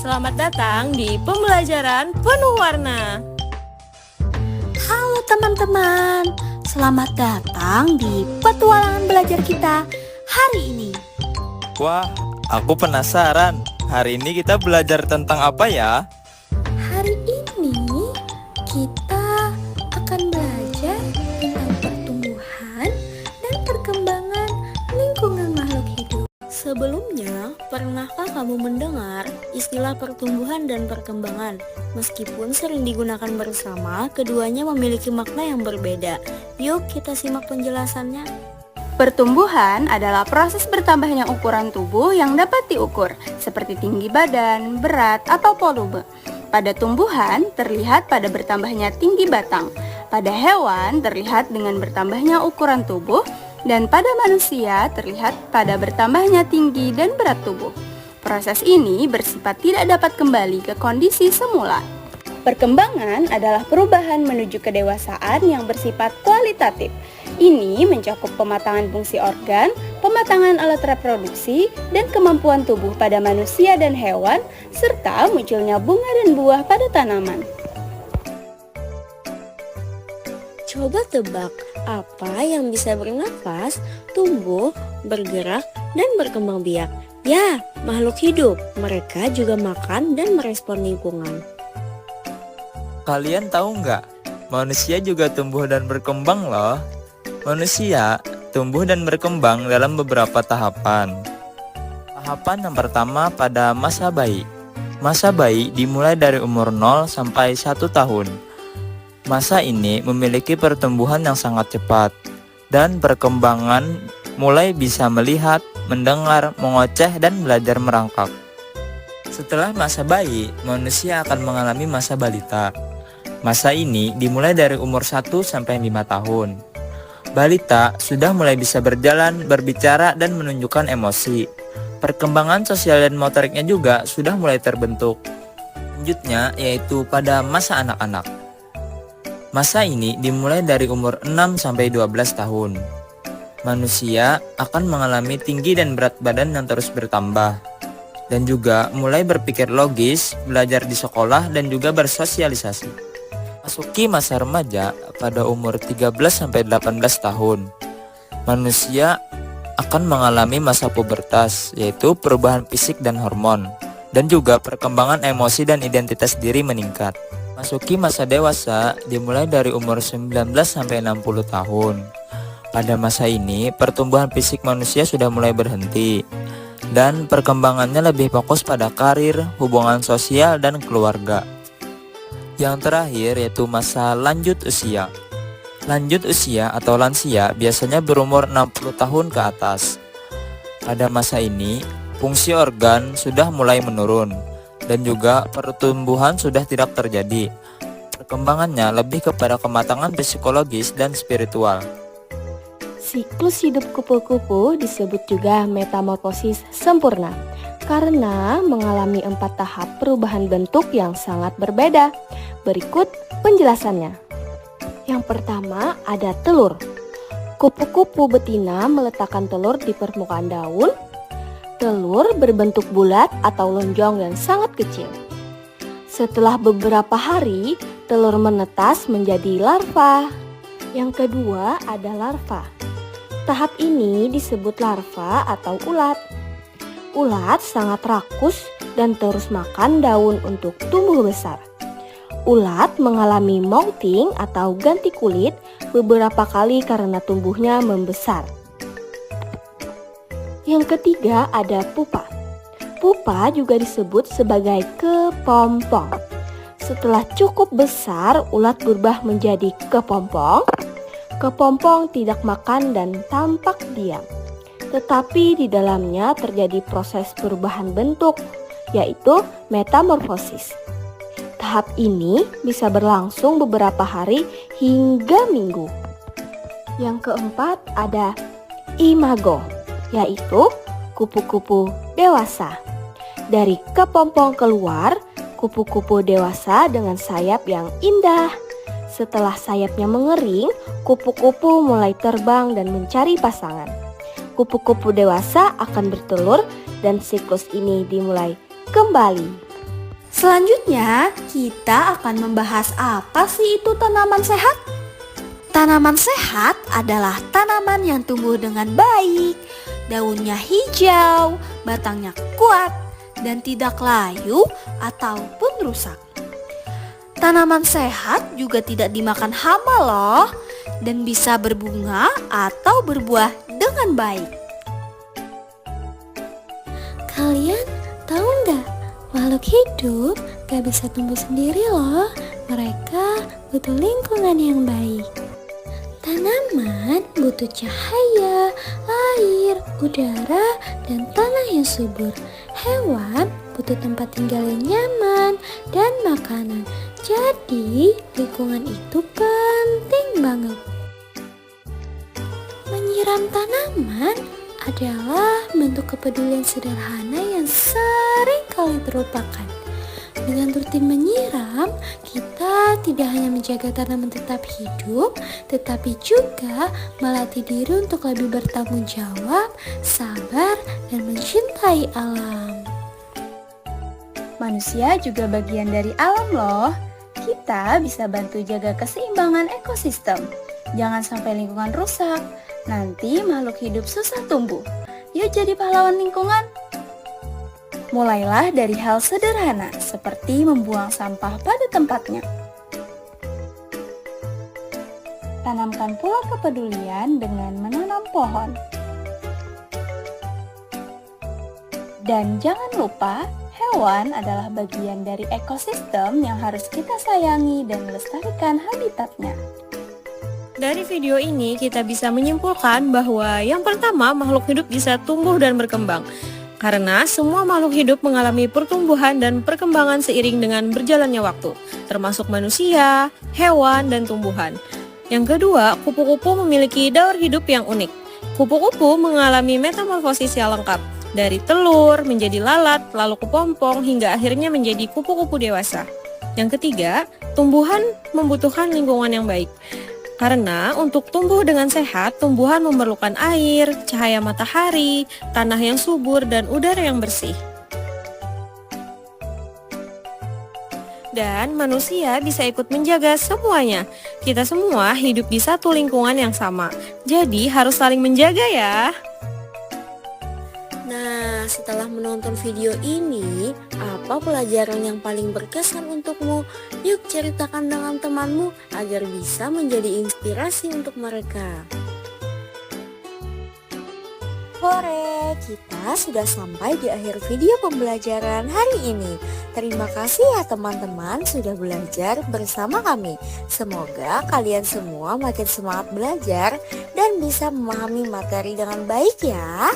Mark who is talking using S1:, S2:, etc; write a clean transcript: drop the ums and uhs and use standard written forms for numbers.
S1: Selamat datang di pembelajaran penuh warna.
S2: Halo teman-teman, selamat datang di petualangan belajar kita hari ini.
S3: Wah, aku penasaran. Hari ini kita belajar tentang apa ya?
S2: Hari ini kita akan belajar tentang pertumbuhan dan perkembangan lingkungan makhluk hidup.
S1: Sebelumnya, pernahkah kamu mendengar istilah pertumbuhan dan perkembangan? Meskipun sering digunakan bersama, keduanya memiliki makna yang berbeda. Yuk kita simak penjelasannya.
S2: Pertumbuhan adalah proses bertambahnya ukuran tubuh yang dapat diukur, seperti tinggi badan, berat, atau volume. Pada tumbuhan terlihat pada bertambahnya tinggi batang. Pada hewan terlihat dengan bertambahnya ukuran tubuh, dan pada manusia terlihat pada bertambahnya tinggi dan berat tubuh. Proses ini bersifat tidak dapat kembali ke kondisi semula. Perkembangan adalah perubahan menuju kedewasaan yang bersifat kualitatif. Ini mencakup pematangan fungsi organ, pematangan alat reproduksi, dan kemampuan tubuh pada manusia dan hewan, serta munculnya bunga dan buah pada tanaman.
S1: Coba tebak, apa yang bisa bernafas, tumbuh, bergerak, dan berkembang biak? Ya, makhluk hidup. Mereka juga makan dan merespon lingkungan.
S3: Kalian tahu nggak? Manusia juga tumbuh dan berkembang loh. Manusia tumbuh dan berkembang dalam beberapa tahapan. Tahapan yang pertama pada masa bayi. Masa bayi dimulai dari umur 0 sampai 1 tahun. Masa ini memiliki pertumbuhan yang sangat cepat dan perkembangan mulai bisa melihat, mendengar, mengoceh, dan belajar merangkak. Setelah masa bayi, manusia akan mengalami masa balita. Masa ini dimulai dari umur 1 sampai 5 tahun. Balita sudah mulai bisa berjalan, berbicara, dan menunjukkan emosi. Perkembangan sosial dan motoriknya juga sudah mulai terbentuk. Selanjutnya yaitu pada masa anak-anak. Masa ini dimulai dari umur 6 sampai 12 tahun. Manusia akan mengalami tinggi dan berat badan yang terus bertambah. Dan juga mulai berpikir logis, belajar di sekolah, dan juga bersosialisasi. Masuki masa remaja pada umur 13 sampai 18 tahun. Manusia akan mengalami masa pubertas, yaitu perubahan fisik dan hormon. Dan juga perkembangan emosi dan identitas diri meningkat. Masuki masa dewasa dimulai dari umur 19 sampai 60 tahun. Pada masa ini, pertumbuhan fisik manusia sudah mulai berhenti dan perkembangannya lebih fokus pada karir, hubungan sosial, dan keluarga. Yang terakhir yaitu masa lanjut usia. Lanjut usia atau lansia biasanya berumur 60 tahun ke atas. Pada masa ini, fungsi organ sudah mulai menurun dan juga pertumbuhan sudah tidak terjadi. Perkembangannya lebih kepada kematangan psikologis dan spiritual.
S2: Siklus hidup kupu-kupu disebut juga metamorfosis sempurna karena mengalami 4 tahap perubahan bentuk yang sangat berbeda. Berikut penjelasannya. Yang pertama ada telur. Kupu-kupu betina meletakkan telur di permukaan daun. Telur berbentuk bulat atau lonjong dan sangat kecil. Setelah beberapa hari, telur menetas menjadi larva. Yang kedua ada larva. Tahap ini disebut larva atau ulat. Ulat sangat rakus dan terus makan daun untuk tumbuh besar. Ulat mengalami molting atau ganti kulit beberapa kali karena tumbuhnya membesar. Yang ketiga ada pupa. Pupa juga disebut sebagai kepompong. Setelah cukup besar, ulat berubah menjadi kepompong. Kepompong tidak makan dan tampak diam. Tetapi di dalamnya terjadi proses perubahan bentuk, yaitu metamorfosis. Tahap ini bisa berlangsung beberapa hari hingga minggu. Yang keempat ada imago, yaitu kupu-kupu dewasa. Dari kepompong keluar, kupu-kupu dewasa dengan sayap yang indah. Setelah sayapnya mengering, kupu-kupu mulai terbang dan mencari pasangan. Kupu-kupu dewasa akan bertelur dan siklus ini dimulai kembali.
S4: Selanjutnya, kita akan membahas apa sih itu tanaman sehat? Tanaman sehat adalah tanaman yang tumbuh dengan baik, daunnya hijau, batangnya kuat, dan tidak layu ataupun rusak. Tanaman sehat juga tidak dimakan hama loh, dan bisa berbunga atau berbuah dengan baik.
S2: Kalian tahu nggak, makhluk hidup gak bisa tumbuh sendiri loh. Mereka butuh lingkungan yang baik. Tanaman butuh cahaya, air, udara, dan tanah yang subur. Hewan butuh tempat tinggal yang nyaman dan makanan. Jadi, lingkungan itu penting banget. Menyiram tanaman adalah bentuk kepedulian sederhana yang sering kali terlupakan. Dengan rutin menyiram, kita tidak hanya menjaga tanaman tetap hidup, tetapi juga melatih diri untuk lebih bertanggung jawab, sabar, dan mencintai alam.
S4: Manusia juga bagian dari alam loh. Kita bisa bantu jaga keseimbangan ekosistem. Jangan sampai lingkungan rusak, nanti makhluk hidup susah tumbuh. Yuk jadi pahlawan lingkungan. Mulailah dari hal sederhana seperti membuang sampah pada tempatnya. Tanamkan pula kepedulian dengan menanam pohon. Dan jangan lupa, hewan adalah bagian dari ekosistem yang harus kita sayangi dan lestarikan habitatnya.
S1: Dari video ini kita bisa menyimpulkan bahwa yang pertama, makhluk hidup bisa tumbuh dan berkembang. Karena semua makhluk hidup mengalami pertumbuhan dan perkembangan seiring dengan berjalannya waktu, termasuk manusia, hewan, dan tumbuhan. Yang kedua, kupu-kupu memiliki daur hidup yang unik. Kupu-kupu mengalami metamorfosis yang lengkap, dari telur menjadi lalat, lalu kepompong, hingga akhirnya menjadi kupu-kupu dewasa. Yang ketiga, tumbuhan membutuhkan lingkungan yang baik. Karena untuk tumbuh dengan sehat, tumbuhan memerlukan air, cahaya matahari, tanah yang subur, dan udara yang bersih. Dan manusia bisa ikut menjaga semuanya. Kita semua hidup di satu lingkungan yang sama. Jadi harus saling menjaga ya. Nah, setelah menonton video ini, apa pelajaran yang paling berkesan untukmu? Yuk ceritakan dengan temanmu agar bisa menjadi inspirasi untuk mereka. Hore, kita sudah sampai di akhir video pembelajaran hari ini. Terima kasih ya teman-teman sudah belajar bersama kami. Semoga kalian semua makin semangat belajar dan bisa memahami materi dengan baik ya.